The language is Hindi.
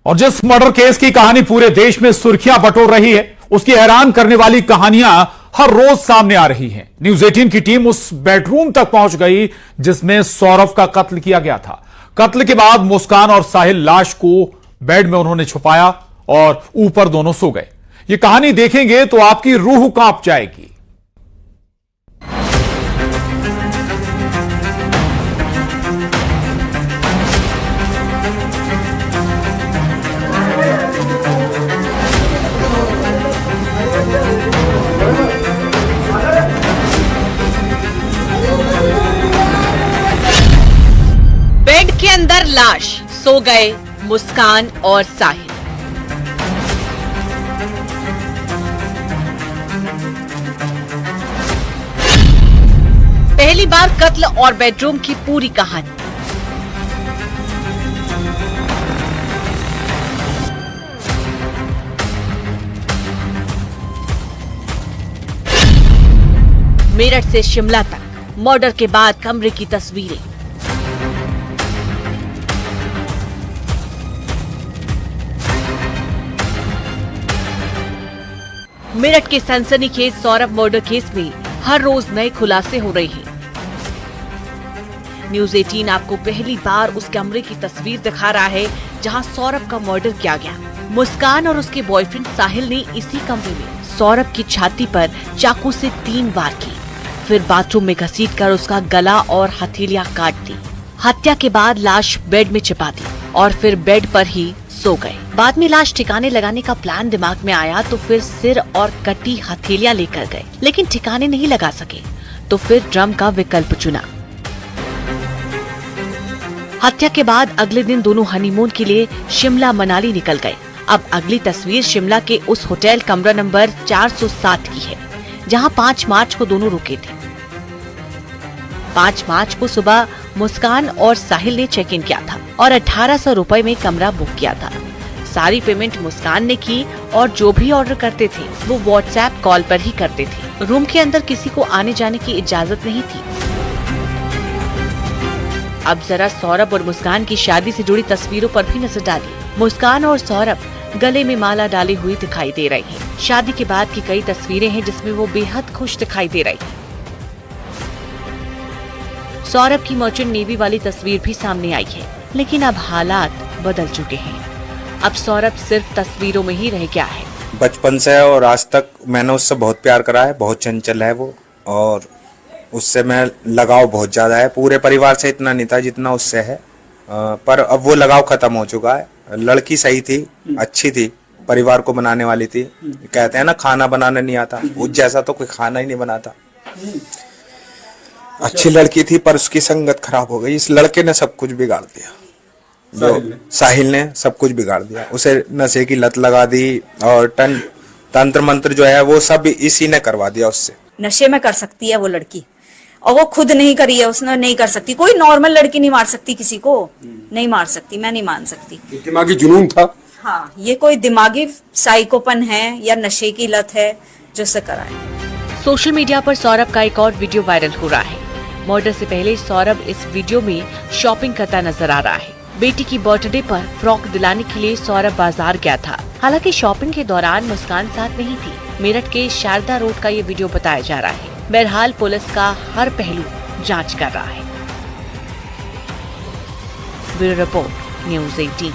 और जिस मर्डर केस की कहानी पूरे देश में सुर्खियां बटोर रही है, उसकी हैरान करने वाली कहानियां हर रोज सामने आ रही हैं। न्यूज 18 की टीम उस बेडरूम तक पहुंच गई जिसमें सौरभ का कत्ल किया गया था। कत्ल के बाद मुस्कान और साहिल लाश को बेड में उन्होंने छुपाया और ऊपर दोनों सो गए। ये कहानी देखेंगे तो आपकी रूह कांप जाएगी। बेड के अंदर लाश, सो गए मुस्कान और साहिल। पहली बार कत्ल और बेडरूम की पूरी कहानी। मेरठ से शिमला तक मर्डर के बाद कमरे की तस्वीरें। मेरठ के सनसनीखेज सौरभ मर्डर केस में हर रोज नए खुलासे हो रहे हैं। न्यूज 18 आपको पहली बार उस कमरे की तस्वीर दिखा रहा है जहां सौरभ का मर्डर किया गया। मुस्कान और उसके बॉयफ्रेंड साहिल ने इसी कमरे में सौरभ की छाती पर चाकू से 3 वार की, फिर बाथरूम में घसीटकर उसका गला और हथेलियां काट दी। हत्या के बाद लाश बेड में छिपा दी और फिर बेड पर ही सो गए। बाद में लाश ठिकाने लगाने का प्लान दिमाग में आया तो फिर सिर और कटी हथेलियां लेकर गए, लेकिन ठिकाने नहीं लगा सके तो फिर ड्रम का विकल्प चुना। हत्या के बाद अगले दिन दोनों हनीमून के लिए शिमला मनाली निकल गए। अब अगली तस्वीर शिमला के उस होटल कमरा नंबर 407 की है जहां 5 मार्च को दोनों रुके थे। 5 मार्च को सुबह मुस्कान और साहिल ने चेक इन किया था और 1800 रुपए में कमरा बुक किया था। सारी पेमेंट मुस्कान ने की और जो भी ऑर्डर करते थे वो व्हाट्सएप कॉल पर ही करते थे। रूम के अंदर किसी को आने जाने की इजाजत नहीं थी। अब जरा सौरभ और मुस्कान की शादी से जुड़ी तस्वीरों पर भी नजर डालिए। मुस्कान और सौरभ गले में माला डाले हुए दिखाई दे रहे हैं। शादी के बाद की कई तस्वीरें हैं जिसमें वो बेहद खुश दिखाई दे रही है। सौरभ की मर्चेंट नेवी वाली तस्वीर भी सामने आई है, लेकिन अब हालात बदल चुके हैं। अब सौरभ सिर्फ तस्वीरों में ही रह गया है। बचपन से और आज तक मैंने उससे बहुत प्यार करा है। बहुत चंचल है वो और उससे मैं लगाव बहुत ज्यादा है। पूरे परिवार से इतना नहीं था जितना उससे है, पर अब वो लगाव खत्म हो चुका है। लड़की सही थी, अच्छी थी, परिवार को बनाने वाली थी। कहते हैं ना खाना बनाना नहीं आता, उस जैसा तो कोई खाना ही नहीं बनाता। अच्छी लड़की थी पर उसकी संगत खराब हो गई। इस लड़के ने सब कुछ बिगाड़ दिया। जो साहिल ने सब कुछ बिगाड़ दिया। उसे नशे की लत लगा दी और तंत्र मंत्र जो है वो सब इसी ने करवा दिया उससे। नशे में कर सकती है वो लड़की और वो खुद नहीं करी है, उसने नहीं कर सकती। कोई नॉर्मल लड़की नहीं मार सकती, किसी को नहीं मार सकती, मैं नहीं मान सकती। दिमागी जुनून था। हाँ, ये कोई दिमागी साइकोपन है या नशे की लत है जो से कराए। सोशल मीडिया पर सौरभ का एक और वीडियो वायरल हो रहा है। मर्डर से पहले सौरभ इस वीडियो में शॉपिंग करता नजर आ रहा है। बेटी की बर्थडे पर फ्रॉक दिलाने के लिए सौरभ बाजार गया था। हालांकि शॉपिंग के दौरान मुस्कान साथ नहीं थी। मेरठ के शारदा रोड का ये वीडियो बताया जा रहा है। बहरहाल पुलिस का हर पहलू जांच कर रहा है। Bureau report, news 18।